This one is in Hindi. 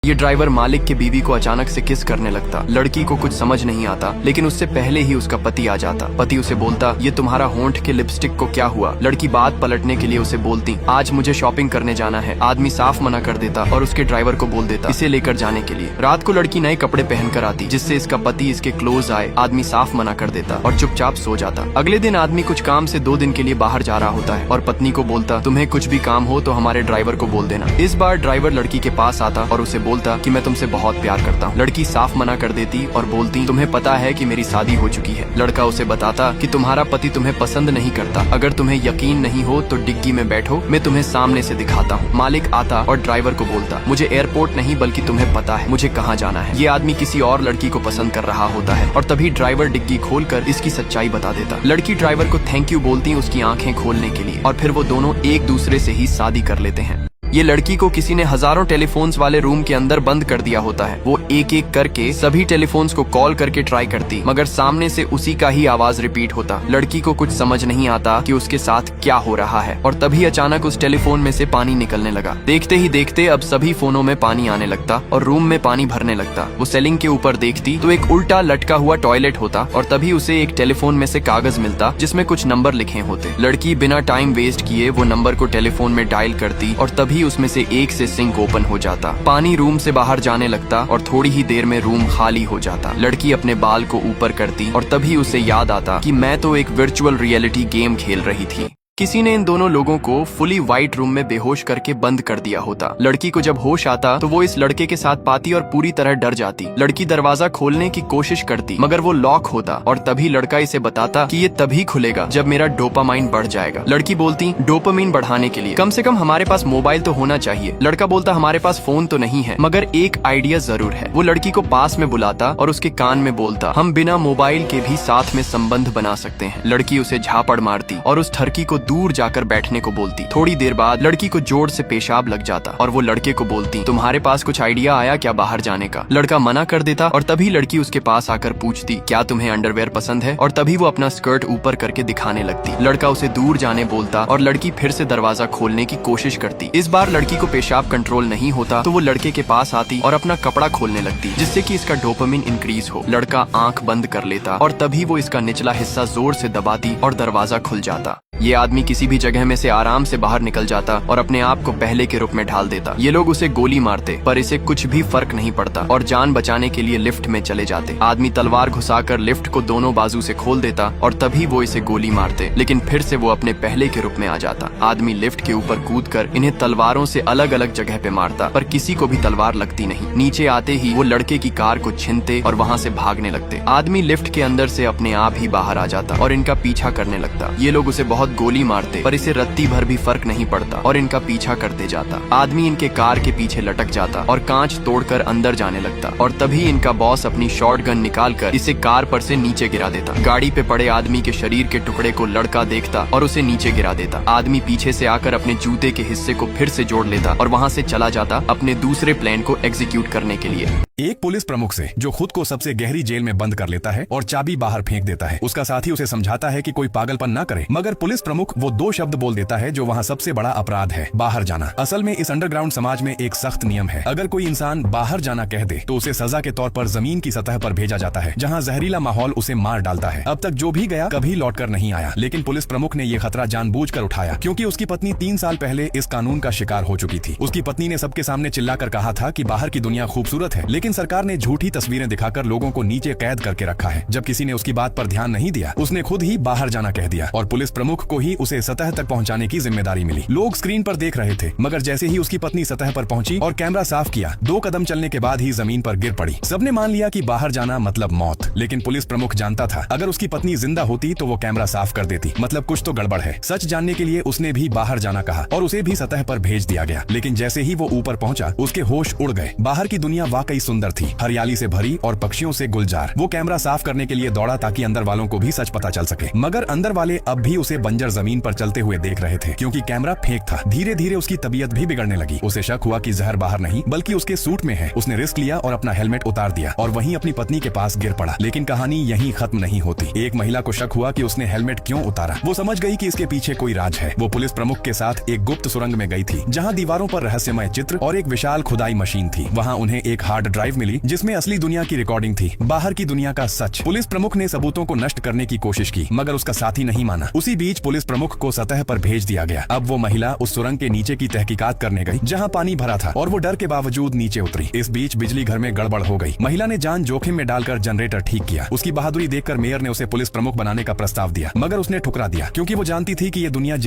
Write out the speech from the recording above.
ये ड्राइवर मालिक की बीवी को अचानक से किस करने लगता। लड़की को कुछ समझ नहीं आता, लेकिन उससे पहले ही उसका पति आ जाता। पति उसे बोलता, ये तुम्हारा होंठ के लिपस्टिक को क्या हुआ। लड़की बात पलटने के लिए उसे बोलती, आज मुझे शॉपिंग करने जाना है। आदमी साफ मना कर देता और उसके ड्राइवर को बोल देता इसे लेकर जाने के लिए। रात को लड़की नए कपड़े पहनकर आती, जिससे इसका पति इसके क्लोज आए। आदमी साफ मना कर देता और चुपचाप सो जाता। अगले दिन आदमी कुछ काम से 2 दिन के लिए बाहर जा रहा होता है और पत्नी को बोलता, तुम्हें कुछ भी काम हो तो हमारे ड्राइवर को बोल देना। इस बार ड्राइवर लड़की के पास आता और उसे बोलता कि मैं तुमसे बहुत प्यार करता हूँ। लड़की साफ मना कर देती और बोलती, तुम्हें पता है कि मेरी शादी हो चुकी है। लड़का उसे बताता कि तुम्हारा पति तुम्हें पसंद नहीं करता। अगर तुम्हें यकीन नहीं हो तो डिग्गी में बैठो, मैं तुम्हें सामने से दिखाता हूँ। मालिक आता और ड्राइवर को बोलता, मुझे एयरपोर्ट नहीं बल्कि तुम्हें पता है मुझे कहाँ जाना है। ये आदमी किसी और लड़की को पसंद कर रहा होता है और तभी ड्राइवर डिग्गी खोलकर इसकी सच्चाई बता देता। लड़की ड्राइवर को थैंक यू बोलती उसकी आंखें खोलने के लिए और फिर वो दोनों एक दूसरे से ही शादी कर लेते हैं। ये लड़की को किसी ने हजारों टेलीफोन्स वाले रूम के अंदर बंद कर दिया होता है। वो एक एक करके सभी टेलीफोन्स को कॉल करके ट्राई करती, मगर सामने से उसी का ही आवाज रिपीट होता। लड़की को कुछ समझ नहीं आता कि उसके साथ क्या हो रहा है और तभी अचानक उस टेलीफोन में से पानी निकलने लगा। देखते ही देखते अब सभी फोनों में पानी आने लगता और रूम में पानी भरने लगता। वो सेलिंग के ऊपर देखती तो एक उल्टा लटका हुआ टॉयलेट होता और तभी उसे एक टेलीफोन में से कागज मिलता जिसमें कुछ नंबर लिखे होते। लड़की बिना टाइम वेस्ट किए वो नंबर को टेलीफोन में डायल करती और तभी उसमें से एक से सिंक ओपन हो जाता। पानी रूम से बाहर जाने लगता और थोड़ी ही देर में रूम खाली हो जाता। लड़की अपने बाल को ऊपर करती और तभी उसे याद आता कि मैं तो एक वर्चुअल रियलिटी गेम खेल रही थी। किसी ने इन दोनों लोगों को फुली व्हाइट रूम में बेहोश करके बंद कर दिया होता। लड़की को जब होश आता तो वो इस लड़के के साथ पाती और पूरी तरह डर जाती। लड़की दरवाजा खोलने की कोशिश करती मगर वो लॉक होता और तभी लड़का इसे बताता कि ये तभी खुलेगा जब मेरा डोपामाइन बढ़ जाएगा। लड़की बोलती, डोपामाइन बढ़ाने के लिए कम से कम हमारे पास मोबाइल तो होना चाहिए। लड़का बोलता, हमारे पास फोन तो नहीं है मगर एक आइडिया जरूर है। वो लड़की को पास में बुलाता और उसके कान में बोलता, हम बिना मोबाइल के भी साथ में संबंध बना सकते हैं। लड़की उसे झापड़ मारती और उस ठरकी को दूर जाकर बैठने को बोलती। थोड़ी देर बाद लड़की को जोर से पेशाब लग जाता और वो लड़के को बोलती, तुम्हारे पास कुछ आइडिया आया क्या बाहर जाने का। लड़का मना कर देता और तभी लड़की उसके पास आकर पूछती, क्या तुम्हें अंडरवेयर पसंद है। और तभी वो अपना स्कर्ट ऊपर करके दिखाने लगती। लड़का उसे दूर जाने बोलता और लड़की फिर से दरवाजा खोलने की कोशिश करती। इस बार लड़की को पेशाब कंट्रोल नहीं होता तो वो लड़के के पास आती और अपना कपड़ा खोलने लगती जिससे कि इसका डोपामिन इंक्रीज हो। लड़का आंख बंद कर लेता और तभी वो इसका निचला हिस्सा जोर से दबाती और दरवाजा खुल जाता। ये आदमी किसी भी जगह में से आराम से बाहर निकल जाता और अपने आप को पहले के रूप में ढाल देता। ये लोग उसे गोली मारते पर इसे कुछ भी फर्क नहीं पड़ता और जान बचाने के लिए लिफ्ट में चले जाते। आदमी तलवार घुसाकर लिफ्ट को दोनों बाजू से खोल देता और तभी वो इसे गोली मारते, लेकिन फिर से वो अपने पहले के रूप में आ जाता। आदमी लिफ्ट के ऊपर कूदकर इन्हें तलवारों से अलग अलग जगह पे मारता पर किसी को भी तलवार लगती नहीं। नीचे आते ही वो लड़के की कार को छीनते और वहाँ से भागने लगते। आदमी लिफ्ट के अंदर से अपने आप ही बाहर आ जाता और इनका पीछा करने लगता। ये लोग उसे बहुत गोली मारते पर इसे रत्ती भर भी फर्क नहीं पड़ता और इनका पीछा करते जाता। आदमी इनके कार के पीछे लटक जाता और कांच तोड़कर अंदर जाने लगता और तभी इनका बॉस अपनी शॉटगन निकालकर इसे कार पर से नीचे गिरा देता। गाड़ी पे पड़े आदमी के शरीर के टुकड़े को लड़का देखता और उसे नीचे गिरा देता। आदमी पीछे से आकर अपने जूते के हिस्से को फिर से जोड़ लेता और वहाँ से चला जाता अपने दूसरे प्लान को एग्जीक्यूट करने के लिए। एक पुलिस प्रमुख से जो खुद को सबसे गहरी जेल में बंद कर लेता है और चाबी बाहर फेंक देता है। उसका साथी उसे समझाता है कि कोई पागलपन ना करे, मगर पुलिस प्रमुख वो 2 शब्द बोल देता है जो वहाँ सबसे बड़ा अपराध है, बाहर जाना। असल में इस अंडरग्राउंड समाज में एक सख्त नियम है, अगर कोई इंसान बाहर जाना कह दे तो उसे सजा के तौर पर जमीन की सतह पर भेजा जाता है, जहाँ जहरीला माहौल उसे मार डालता है। अब तक जो भी गया कभी लौट कर नहीं आया, लेकिन पुलिस प्रमुख ने ये खतरा जानबूझकर उठाया क्योंकि उसकी पत्नी 3 साल पहले इस कानून का शिकार हो चुकी थी। उसकी पत्नी ने सबके सामने चिल्लाकर कहा था कि बाहर की दुनिया खूबसूरत है, लेकिन सरकार ने झूठी तस्वीरें दिखाकर लोगों को नीचे कैद करके रखा है। जब किसी ने उसकी बात पर ध्यान नहीं दिया, उसने खुद ही बाहर जाना कह दिया और पुलिस प्रमुख को ही उसे सतह तक पहुंचाने की जिम्मेदारी मिली। लोग स्क्रीन पर देख रहे थे, मगर जैसे ही उसकी पत्नी सतह पर पहुंची और कैमरा साफ किया, 2 कदम चलने के बाद ही जमीन पर गिर पड़ी। सबने मान लिया कि बाहर जाना मतलब मौत, लेकिन पुलिस प्रमुख जानता था अगर उसकी पत्नी जिंदा होती तो वो कैमरा साफ कर देती, मतलब कुछ तो गड़बड़ है। सच जानने के लिए उसने भी बाहर जाना कहा और उसे भी सतह पर भेज दिया गया, लेकिन जैसे ही वो ऊपर पहुंचा उसके होश उड़ गए। बाहर की दुनिया वाकई सुंदर थी, हरियाली से भरी और पक्षियों से गुलजार। वो कैमरा साफ करने के लिए दौड़ा ताकि अंदर वालों को भी सच पता चल सके, मगर अंदर वाले अब भी उसे बंजर जमीन पर चलते हुए देख रहे थे क्योंकि कैमरा फेक था। धीरे धीरे उसकी तबीयत भी बिगड़ने लगी। उसे शक हुआ कि जहर बाहर नहीं बल्कि उसके सूट में है। उसने रिस्क लिया और अपना हेलमेट उतार दिया और वहीं अपनी पत्नी के पास गिर पड़ा। लेकिन कहानी यहीं खत्म नहीं होती। एक महिला को शक हुआ कि उसने हेलमेट क्यों उतारा। वो समझ गई कि इसके पीछे कोई राज है। वो पुलिस प्रमुख के साथ एक गुप्त सुरंग में गई थी जहाँ दीवारों पर रहस्यमय चित्र और एक विशाल खुदाई मशीन थी। वहाँ उन्हें एक हार्ड ड्राइव मिली जिसमें असली दुनिया की रिकॉर्डिंग थी, बाहर की दुनिया का सच। पुलिस प्रमुख ने सबूतों को नष्ट करने की कोशिश की मगर उसका साथी नहीं माना। उसी बीच पुलिस प्रमुख को सतह पर भेज दिया गया। अब वो महिला उस सुरंग के नीचे की तहकीकात करने गई जहाँ पानी भरा था और वो डर के बावजूद नीचे उतरी। इस बीच बिजली घर में गड़बड़ हो गई। महिला ने जान जोखिम में डालकर जनरेटर ठीक किया। उसकी बहादुरी देखकर मेयर ने उसे पुलिस प्रमुख बनाने का प्रस्ताव दिया मगर उसने ठुकरा दिया क्योंकि वो जानती थी कि ये दुनिया